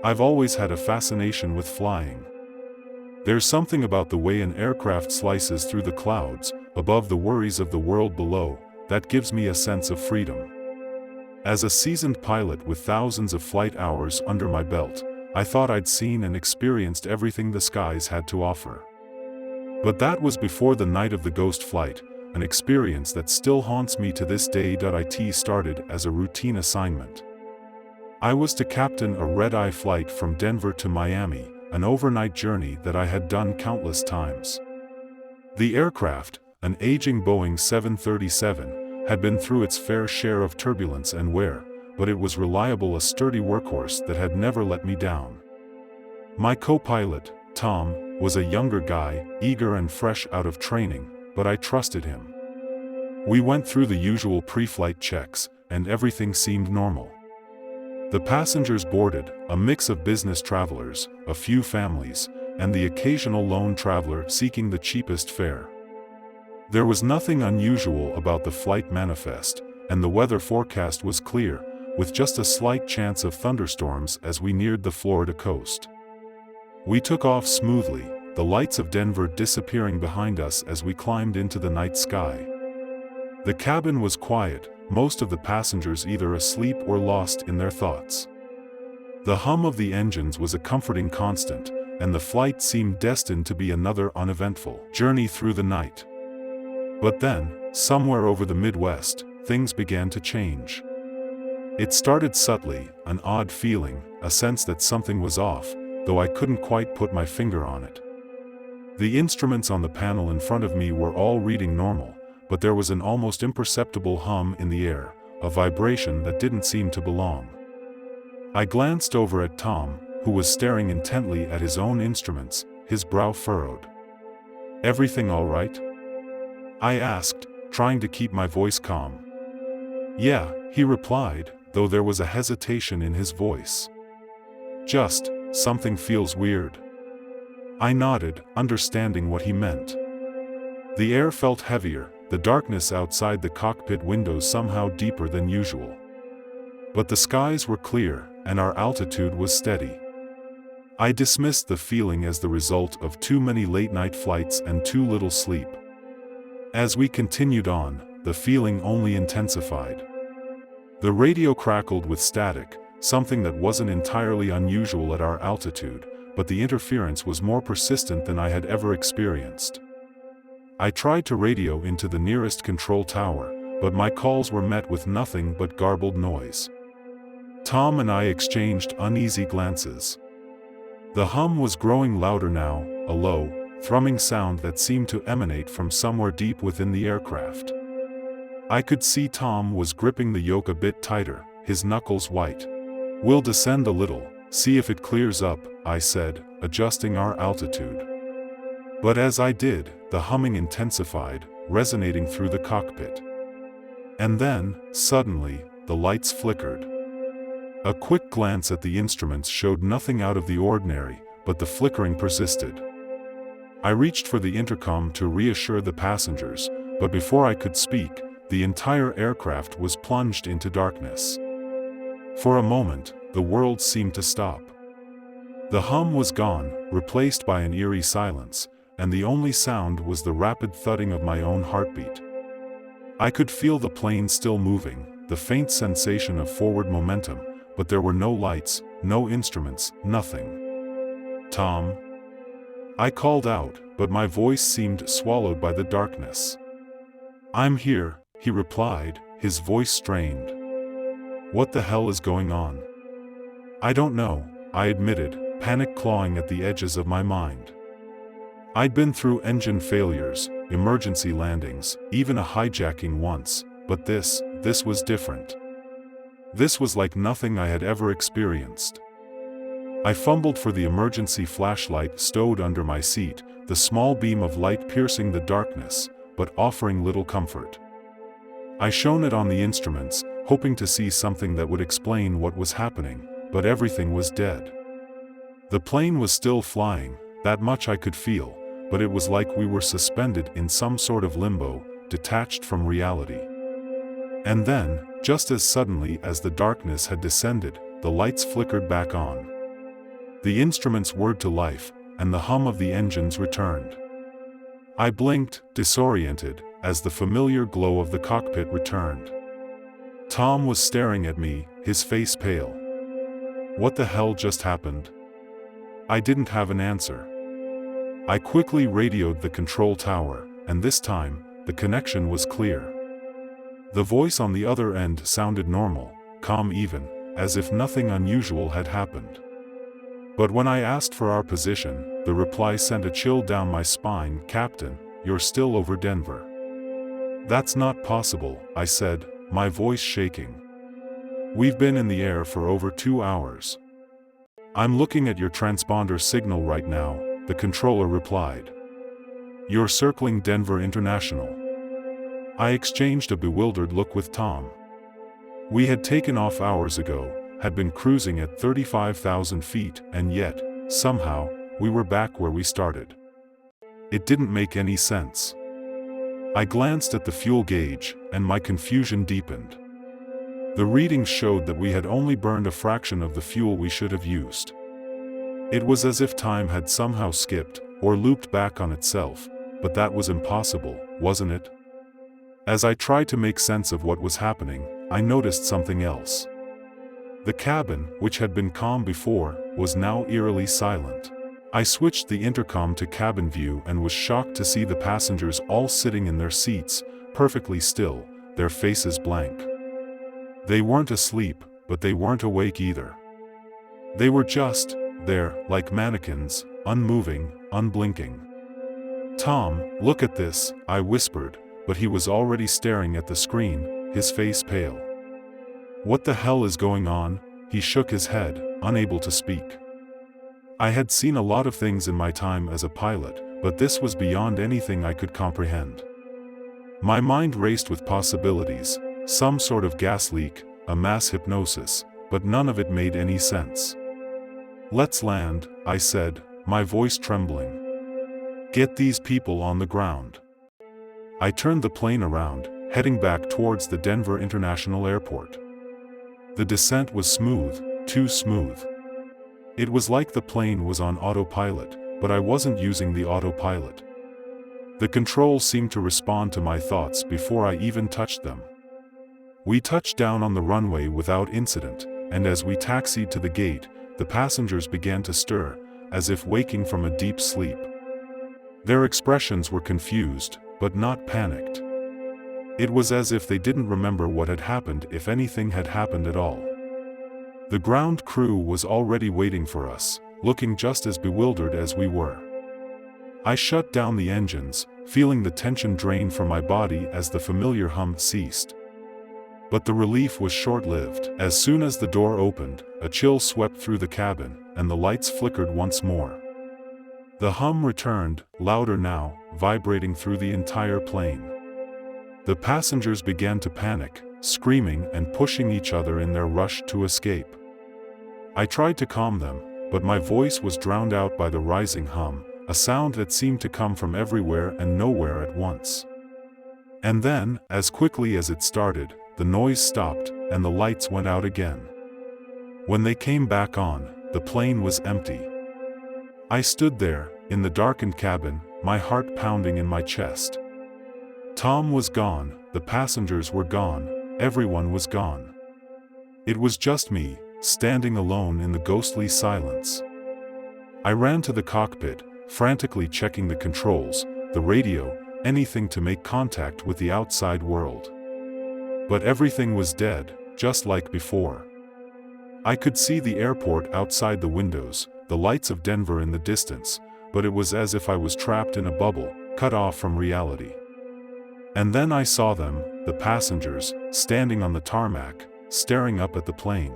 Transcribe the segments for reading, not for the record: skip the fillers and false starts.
I've always had a fascination with flying. There's something about the way an aircraft slices through the clouds, above the worries of the world below, that gives me a sense of freedom. As a seasoned pilot with thousands of flight hours under my belt, I thought I'd seen and experienced everything the skies had to offer. But that was before the night of the ghost flight, an experience that still haunts me to this day. It started as a routine assignment. I was to captain a red-eye flight from Denver to Miami, an overnight journey that I had done countless times. The aircraft, an aging Boeing 737, had been through its fair share of turbulence and wear, but it was reliable, a sturdy workhorse that had never let me down. My co-pilot, Tom, was a younger guy, eager and fresh out of training, but I trusted him. We went through the usual pre-flight checks, and everything seemed normal. The passengers boarded, a mix of business travelers, a few families, and the occasional lone traveler seeking the cheapest fare. There was nothing unusual about the flight manifest, and the weather forecast was clear, with just a slight chance of thunderstorms as we neared the Florida coast. We took off smoothly, the lights of Denver disappearing behind us as we climbed into the night sky. The cabin was quiet, most of the passengers either asleep or lost in their thoughts. The hum of the engines was a comforting constant, and the flight seemed destined to be another uneventful journey through the night. But then, somewhere over the Midwest, things began to change. It started subtly, an odd feeling, a sense that something was off, though I couldn't quite put my finger on it. The instruments on the panel in front of me were all reading normal, but there was an almost imperceptible hum in the air, a vibration that didn't seem to belong. I glanced over at Tom, who was staring intently at his own instruments, his brow furrowed. "Everything all right?" I asked, trying to keep my voice calm. "Yeah," he replied, though there was a hesitation in his voice. "Just, something feels weird." I nodded, understanding what he meant. The air felt heavier, the darkness outside the cockpit windows somehow deeper than usual. But the skies were clear, and our altitude was steady. I dismissed the feeling as the result of too many late-night flights and too little sleep. As we continued on, the feeling only intensified. The radio crackled with static, something that wasn't entirely unusual at our altitude, but the interference was more persistent than I had ever experienced. I tried to radio into the nearest control tower, but my calls were met with nothing but garbled noise. Tom and I exchanged uneasy glances. The hum was growing louder now, a low, thrumming sound that seemed to emanate from somewhere deep within the aircraft. I could see Tom was gripping the yoke a bit tighter, his knuckles white. "We'll descend a little, see if it clears up," I said, adjusting our altitude. But as I did, the humming intensified, resonating through the cockpit. And then, suddenly, the lights flickered. A quick glance at the instruments showed nothing out of the ordinary, but the flickering persisted. I reached for the intercom to reassure the passengers, but before I could speak, the entire aircraft was plunged into darkness. For a moment, the world seemed to stop. The hum was gone, replaced by an eerie silence, and the only sound was the rapid thudding of my own heartbeat. I could feel the plane still moving, the faint sensation of forward momentum, but there were no lights, no instruments, nothing. "Tom?" I called out, but my voice seemed swallowed by the darkness. "I'm here," he replied, his voice strained. "What the hell is going on?" "I don't know," I admitted, panic clawing at the edges of my mind. I'd been through engine failures, emergency landings, even a hijacking once, but this was different. This was like nothing I had ever experienced. I fumbled for the emergency flashlight stowed under my seat, the small beam of light piercing the darkness, but offering little comfort. I shone it on the instruments, hoping to see something that would explain what was happening, but everything was dead. The plane was still flying, that much I could feel, but it was like we were suspended in some sort of limbo, detached from reality. And then, just as suddenly as the darkness had descended, the lights flickered back on. The instruments whirred to life, and the hum of the engines returned. I blinked, disoriented, as the familiar glow of the cockpit returned. Tom was staring at me, his face pale. What the hell just happened? I didn't have an answer. I quickly radioed the control tower, and this time, the connection was clear. The voice on the other end sounded normal, calm even, as if nothing unusual had happened. But when I asked for our position, the reply sent a chill down my spine. "Captain, you're still over Denver." "That's not possible," I said, my voice shaking. "We've been in the air for over 2 hours." "I'm looking at your transponder signal right now," the controller replied. "You're circling Denver International." I exchanged a bewildered look with Tom. We had taken off hours ago, had been cruising at 35,000 feet, and yet, somehow, we were back where we started. It didn't make any sense. I glanced at the fuel gauge, and my confusion deepened. The readings showed that we had only burned a fraction of the fuel we should have used. It was as if time had somehow skipped, or looped back on itself, but that was impossible, wasn't it? As I tried to make sense of what was happening, I noticed something else. The cabin, which had been calm before, was now eerily silent. I switched the intercom to cabin view and was shocked to see the passengers all sitting in their seats, perfectly still, their faces blank. They weren't asleep, but they weren't awake either. They were just there, like mannequins, unmoving, unblinking. "Tom, look at this," I whispered, but he was already staring at the screen, his face pale. "What the hell is going on?" He shook his head, unable to speak. I had seen a lot of things in my time as a pilot, but this was beyond anything I could comprehend. My mind raced with possibilities, some sort of gas leak, a mass hypnosis, but none of it made any sense. "Let's land," I said, my voice trembling. "Get these people on the ground." I turned the plane around, heading back towards the Denver International Airport. The descent was smooth, too smooth. It was like the plane was on autopilot, but I wasn't using the autopilot. The controls seemed to respond to my thoughts before I even touched them. We touched down on the runway without incident, and as we taxied to the gate, the passengers began to stir, as if waking from a deep sleep. Their expressions were confused, but not panicked. It was as if they didn't remember what had happened, if anything had happened at all. The ground crew was already waiting for us, looking just as bewildered as we were. I shut down the engines, feeling the tension drain from my body as the familiar hum ceased. But the relief was short-lived. As soon as the door opened, a chill swept through the cabin, and the lights flickered once more. The hum returned, louder now, vibrating through the entire plane. The passengers began to panic, screaming and pushing each other in their rush to escape. I tried to calm them, but my voice was drowned out by the rising hum, a sound that seemed to come from everywhere and nowhere at once. And then, as quickly as it started, the noise stopped, and the lights went out again. When they came back on, the plane was empty. I stood there, in the darkened cabin, my heart pounding in my chest. Tom was gone, the passengers were gone, everyone was gone. It was just me, standing alone in the ghostly silence. I ran to the cockpit, frantically checking the controls, the radio, anything to make contact with the outside world. But everything was dead, just like before. I could see the airport outside the windows, the lights of Denver in the distance, but it was as if I was trapped in a bubble, cut off from reality. And then I saw them, the passengers, standing on the tarmac, staring up at the plane.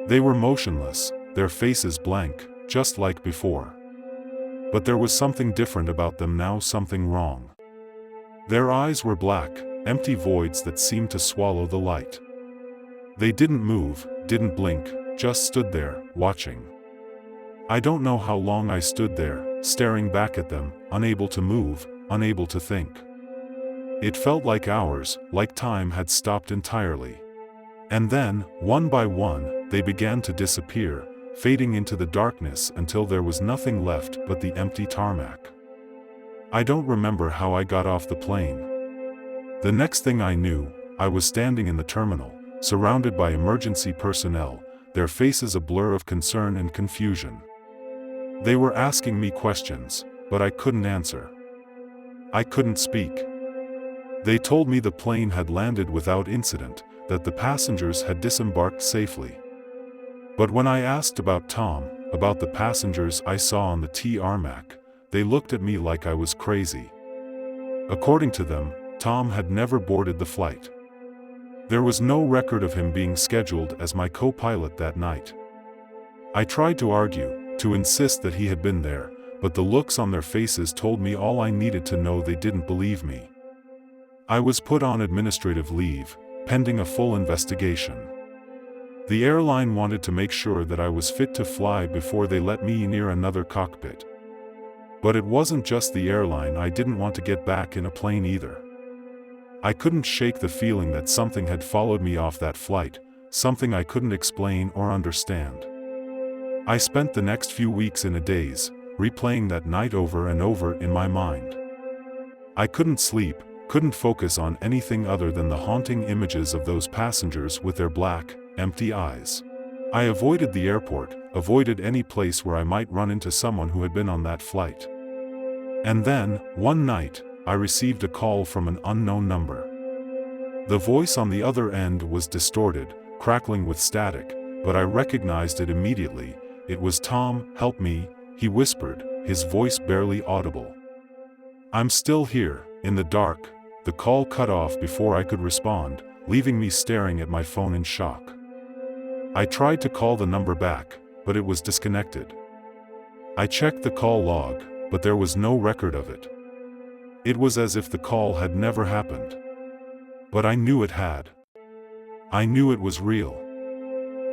They were motionless, their faces blank, just like before. But there was something different about them now, something wrong. Their eyes were black, empty voids that seemed to swallow the light. They didn't move, didn't blink, just stood there, watching. I don't know how long I stood there, staring back at them, unable to move, unable to think. It felt like hours, like time had stopped entirely. And then, one by one, they began to disappear, fading into the darkness until there was nothing left but the empty tarmac. I don't remember how I got off the plane. The next thing I knew, I was standing in the terminal, surrounded by emergency personnel, their faces a blur of concern and confusion. They were asking me questions, but I couldn't answer. I couldn't speak. They told me the plane had landed without incident, that the passengers had disembarked safely. But when I asked about Tom, about the passengers I saw on the tarmac, they looked at me like I was crazy. According to them, Tom had never boarded the flight. There was no record of him being scheduled as my co-pilot that night. I tried to argue, to insist that he had been there, but the looks on their faces told me all I needed to know. They didn't believe me. I was put on administrative leave, pending a full investigation. The airline wanted to make sure that I was fit to fly before they let me near another cockpit. But it wasn't just the airline. I didn't want to get back in a plane either. I couldn't shake the feeling that something had followed me off that flight, something I couldn't explain or understand. I spent the next few weeks in a daze, replaying that night over and over in my mind. I couldn't sleep, couldn't focus on anything other than the haunting images of those passengers with their black, empty eyes. I avoided the airport, avoided any place where I might run into someone who had been on that flight. And then, one night, I received a call from an unknown number. The voice on the other end was distorted, crackling with static, but I recognized it immediately. It was Tom. "Help me," he whispered, his voice barely audible. "I'm still here, in the dark." The call cut off before I could respond, leaving me staring at my phone in shock. I tried to call the number back, but it was disconnected. I checked the call log, but there was no record of it. It was as if the call had never happened. But I knew it had. I knew it was real.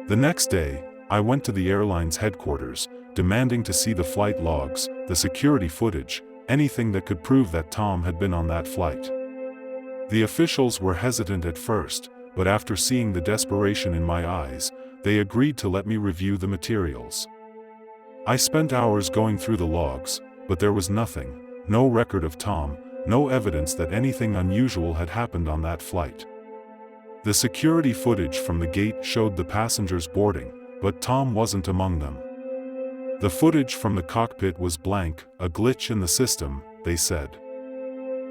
The next day, I went to the airline's headquarters, demanding to see the flight logs, the security footage, anything that could prove that Tom had been on that flight. The officials were hesitant at first, but after seeing the desperation in my eyes, they agreed to let me review the materials. I spent hours going through the logs, but there was nothing, no record of Tom, no evidence that anything unusual had happened on that flight. The security footage from the gate showed the passengers boarding, but Tom wasn't among them. The footage from the cockpit was blank, a glitch in the system, they said.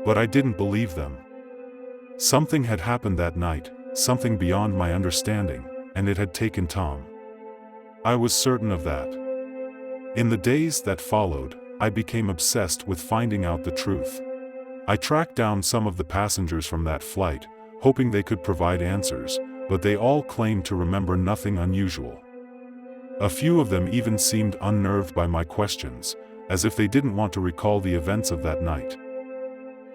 But I didn't believe them. Something had happened that night, something beyond my understanding, and it had taken Tom. I was certain of that. In the days that followed, I became obsessed with finding out the truth. I tracked down some of the passengers from that flight, hoping they could provide answers, but they all claimed to remember nothing unusual. A few of them even seemed unnerved by my questions, as if they didn't want to recall the events of that night.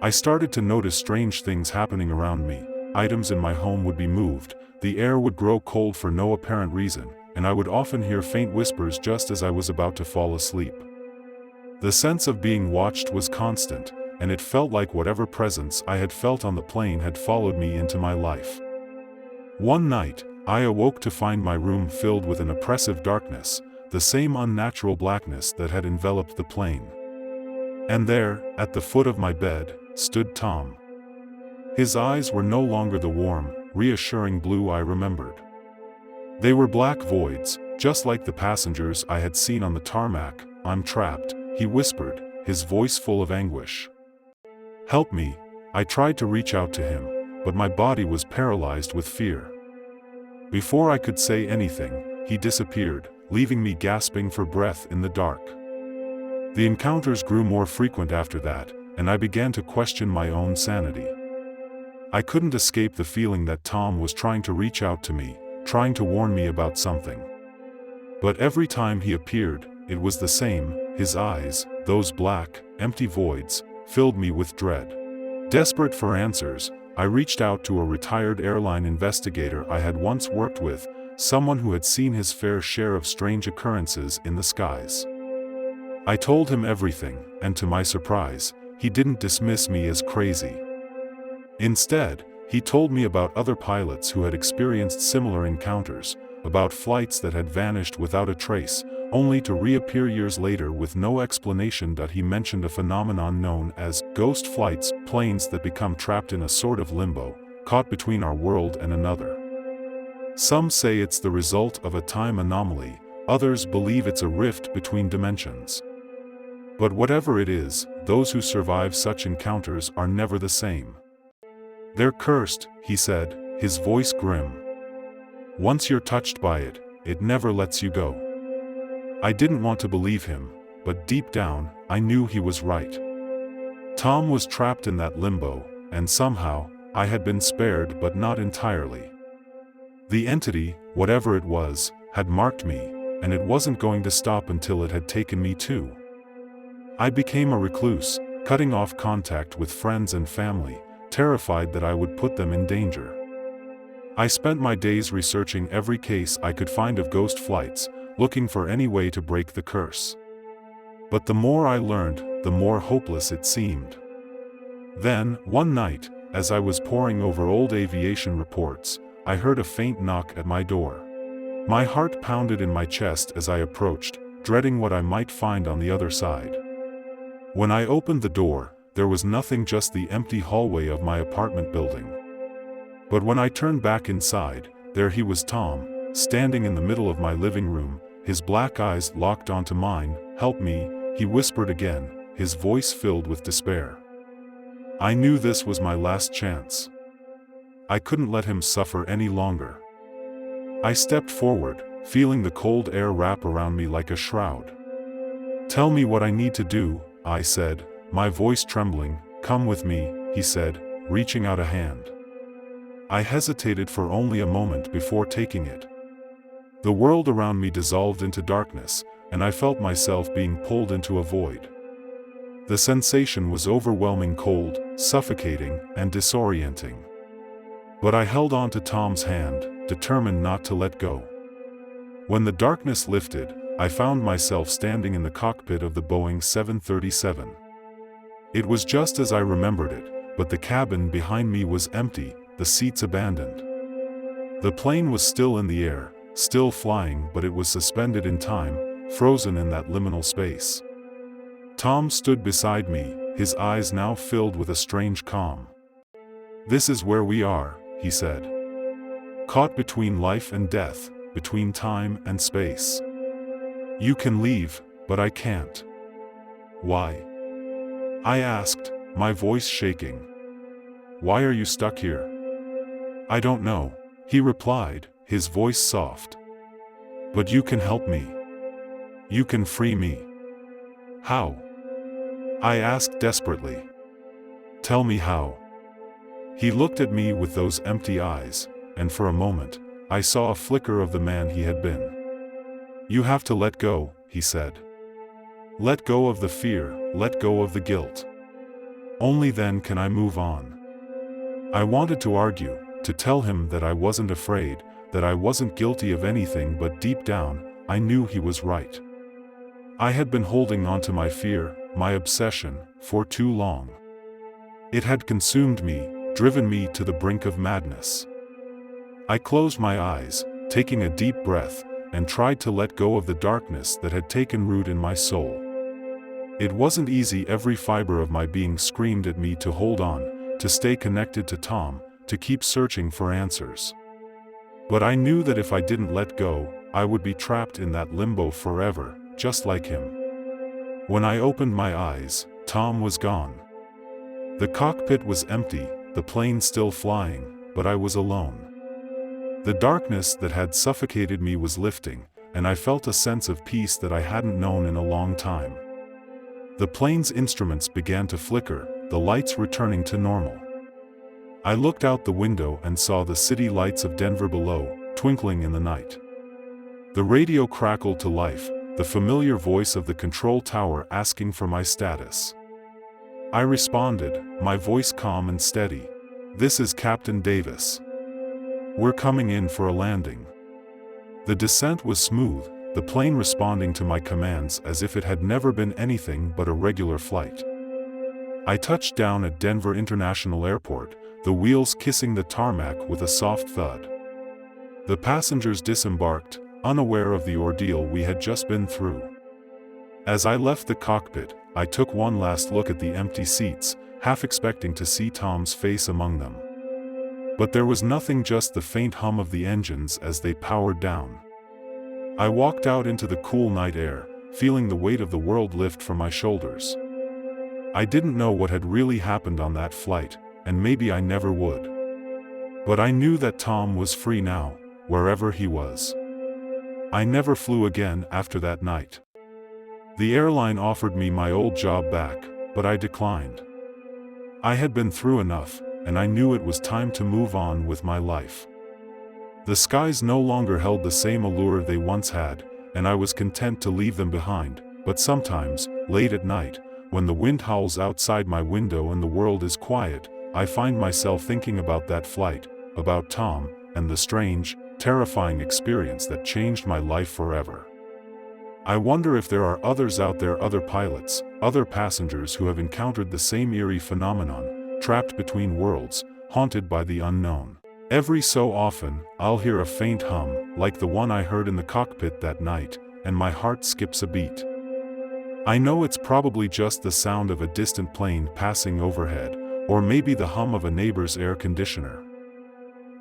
I started to notice strange things happening around me. Items in my home would be moved, the air would grow cold for no apparent reason, and I would often hear faint whispers just as I was about to fall asleep. The sense of being watched was constant, and it felt like whatever presence I had felt on the plane had followed me into my life. One night, I awoke to find my room filled with an oppressive darkness, the same unnatural blackness that had enveloped the plane. And there, at the foot of my bed, stood Tom. His eyes were no longer the warm, reassuring blue I remembered. They were black voids, just like the passengers I had seen on the tarmac. "I'm trapped," he whispered, his voice full of anguish. "Help me." I tried to reach out to him, but my body was paralyzed with fear. Before I could say anything, he disappeared, leaving me gasping for breath in the dark. The encounters grew more frequent after that, and I began to question my own sanity. I couldn't escape the feeling that Tom was trying to reach out to me, trying to warn me about something. But every time he appeared, it was the same. His eyes, those black, empty voids, filled me with dread. Desperate for answers, I reached out to a retired airline investigator I had once worked with, someone who had seen his fair share of strange occurrences in the skies. I told him everything, and to my surprise, he didn't dismiss me as crazy. Instead, he told me about other pilots who had experienced similar encounters, about flights that had vanished without a trace, only to reappear years later with no explanation. He mentioned a phenomenon known as ghost flights, planes that become trapped in a sort of limbo, caught between our world and another. Some say it's the result of a time anomaly, others believe it's a rift between dimensions. But whatever it is, those who survive such encounters are never the same. They're cursed, he said, his voice grim. Once you're touched by it, it never lets you go. I didn't want to believe him, but deep down, I knew he was right. Tom was trapped in that limbo, and somehow, I had been spared, but not entirely. The entity, whatever it was, had marked me, and it wasn't going to stop until it had taken me too. I became a recluse, cutting off contact with friends and family, terrified that I would put them in danger. I spent my days researching every case I could find of ghost flights, looking for any way to break the curse. But the more I learned, the more hopeless it seemed. Then, one night, as I was poring over old aviation reports, I heard a faint knock at my door. My heart pounded in my chest as I approached, dreading what I might find on the other side. When I opened the door, there was nothing, just the empty hallway of my apartment building. But when I turned back inside, there he was, Tom, standing in the middle of my living room, his black eyes locked onto mine. "Help me," he whispered again, his voice filled with despair. I knew this was my last chance. I couldn't let him suffer any longer. I stepped forward, feeling the cold air wrap around me like a shroud. "Tell me what I need to do," I said, my voice trembling. "Come with me," he said, reaching out a hand. I hesitated for only a moment before taking it. The world around me dissolved into darkness, and I felt myself being pulled into a void. The sensation was overwhelming, cold, suffocating, and disorienting. But I held on to Tom's hand, determined not to let go. When the darkness lifted, I found myself standing in the cockpit of the Boeing 737. It was just as I remembered it, but the cabin behind me was empty, the seats abandoned. The plane was still in the air, still flying, but it was suspended in time, frozen in that liminal space. Tom stood beside me, his eyes now filled with a strange calm. "This is where we are," he said. "Caught between life and death, between time and space. You can leave, but I can't." "Why?" I asked, my voice shaking. "Why are you stuck here?" "I don't know," he replied, his voice soft. "But you can help me. You can free me." "How?" I asked desperately. "Tell me how." He looked at me with those empty eyes, and for a moment, I saw a flicker of the man he had been. "You have to let go," he said. "Let go of the fear, let go of the guilt. Only then can I move on." I wanted to argue, to tell him that I wasn't afraid, that I wasn't guilty of anything, but deep down, I knew he was right. I had been holding on to my fear, my obsession, for too long. It had consumed me, driven me to the brink of madness. I closed my eyes, taking a deep breath, and tried to let go of the darkness that had taken root in my soul. It wasn't easy. Every fiber of my being screamed at me to hold on, to stay connected to Tom, to keep searching for answers. But I knew that if I didn't let go, I would be trapped in that limbo forever, just like him. When I opened my eyes, Tom was gone. The cockpit was empty, the plane still flying, but I was alone. The darkness that had suffocated me was lifting, and I felt a sense of peace that I hadn't known in a long time. The plane's instruments began to flicker, the lights returning to normal. I looked out the window and saw the city lights of Denver below, twinkling in the night. The radio crackled to life, the familiar voice of the control tower asking for my status. I responded, my voice calm and steady. "This is Captain Davis. We're coming in for a landing." The descent was smooth, the plane responding to my commands as if it had never been anything but a regular flight. I touched down at Denver International Airport, the wheels kissing the tarmac with a soft thud. The passengers disembarked, unaware of the ordeal we had just been through. As I left the cockpit, I took one last look at the empty seats, half expecting to see Tom's face among them. But there was nothing, just the faint hum of the engines as they powered down. I walked out into the cool night air, feeling the weight of the world lift from my shoulders. I didn't know what had really happened on that flight, and maybe I never would. But I knew that Tom was free now, wherever he was. I never flew again after that night. The airline offered me my old job back, but I declined. I had been through enough, and I knew it was time to move on with my life. The skies no longer held the same allure they once had, and I was content to leave them behind. But sometimes, late at night, when the wind howls outside my window and the world is quiet, I find myself thinking about that flight, about Tom, and the strange, terrifying experience that changed my life forever. I wonder if there are others out there, other pilots, other passengers who have encountered the same eerie phenomenon, trapped between worlds, haunted by the unknown. Every so often, I'll hear a faint hum, like the one I heard in the cockpit that night, and my heart skips a beat. I know it's probably just the sound of a distant plane passing overhead, or maybe the hum of a neighbor's air conditioner.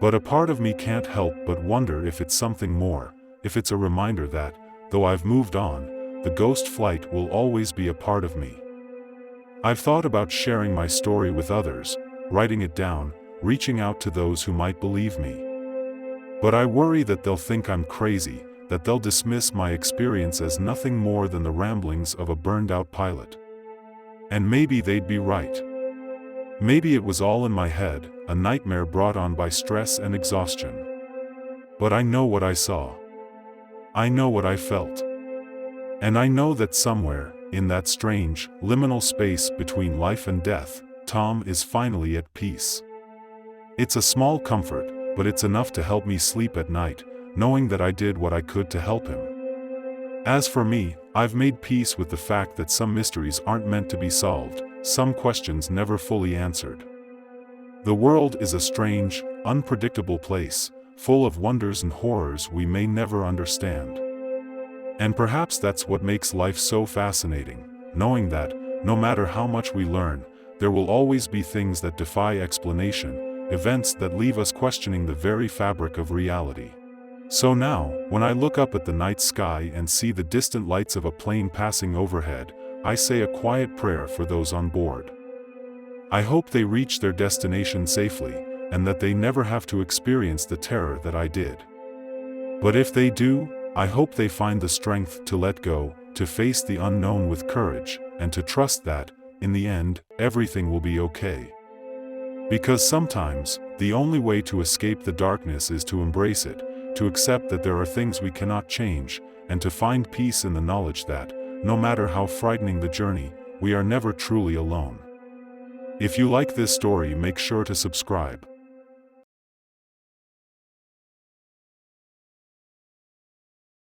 But a part of me can't help but wonder if it's something more, if it's a reminder that, though I've moved on, the ghost flight will always be a part of me. I've thought about sharing my story with others, writing it down, reaching out to those who might believe me. But I worry that they'll think I'm crazy, that they'll dismiss my experience as nothing more than the ramblings of a burned-out pilot. And maybe they'd be right. Maybe it was all in my head, a nightmare brought on by stress and exhaustion. But I know what I saw. I know what I felt. And I know that somewhere, in that strange, liminal space between life and death, Tom is finally at peace. It's a small comfort, but it's enough to help me sleep at night, knowing that I did what I could to help him. As for me, I've made peace with the fact that some mysteries aren't meant to be solved, some questions never fully answered. The world is a strange, unpredictable place, full of wonders and horrors we may never understand. And perhaps that's what makes life so fascinating, knowing that, no matter how much we learn, there will always be things that defy explanation, events that leave us questioning the very fabric of reality. So now, when I look up at the night sky and see the distant lights of a plane passing overhead, I say a quiet prayer for those on board. I hope they reach their destination safely, and that they never have to experience the terror that I did. But if they do, I hope they find the strength to let go, to face the unknown with courage, and to trust that, in the end, everything will be okay. Because sometimes, the only way to escape the darkness is to embrace it, to accept that there are things we cannot change, and to find peace in the knowledge that, no matter how frightening the journey, we are never truly alone. If you like this story, make sure to subscribe.